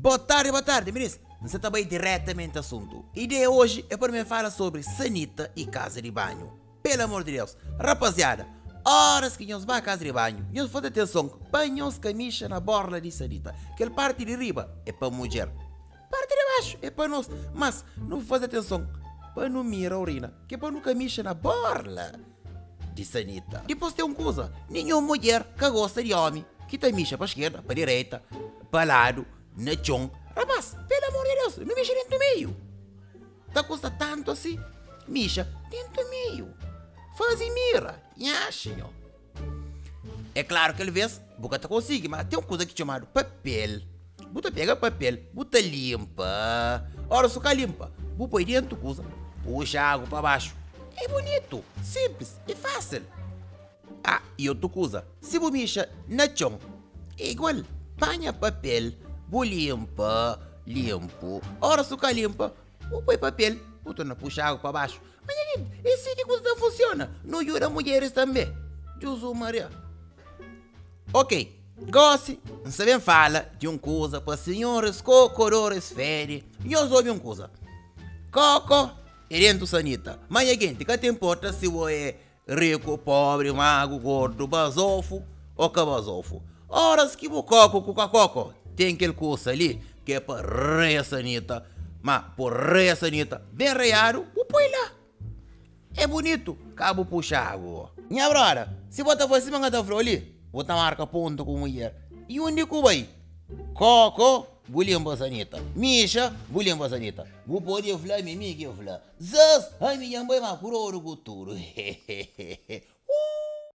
boa tarde, ministro. Você está bem diretamente ao assunto. A ideia hoje é para mim falar sobre sanita e casa de banho. Pelo amor de Deus. Rapaziada, horas que nós vamos à casa de banho, nós fazemos atenção, banhos camisa na borla de sanita. Aquela parte de riba é para a mulher. Parte de baixo é para nós. Mas não faz atenção para não mirar a urina, que é para não camisa na borla de sanita. Depois tem uma coisa, nenhuma mulher que gosta de homem que tem micha para a esquerda, para a direita, para o lado, na chão. Rapaz, pelo amor de Deus, não mixa dentro do meio. Tá custa tanto assim? Mixa dentro do meio. Faz e mira. Senhor. É claro que às vezes, você tá consegue, mas tem uma coisa que chamada papel. Você pega papel, você limpa. Ora, se você limpa, você põe dentro da coisa, puxa água para baixo. É bonito, simples e fácil. Ah, e outra coisa, se você mixa na chão, é igual, banha papel, você limpo. Ora, se você limpa, você põe papel, você não puxa água para baixo. Mas, esse tipo de coisa não funciona. Não ajuda mulheres também. Jesus Maria. Ok, goste, não sabem falar de uma coisa para senhores cocorores férias. E eu ouvi uma coisa. Coco é dentro sanita. Mas, gente, que te importa se você é rico, pobre, magro, gordo, basofo ou cabazofo? Horas que o coco com a coco tem aquele curso ali que é para reia sanita. Mas, por reia sanita, bem reado, o põe lá. É bonito, cabo puxa água. Minha brother, se você for cima da flor ali, você marca ponto com mulher. E onde que vai? Coco, bulimba sanita. Misha, bulimba sanita. Vou poder falar, me que eu falar. Zaz, ai, me chama mais por ouro, guturo.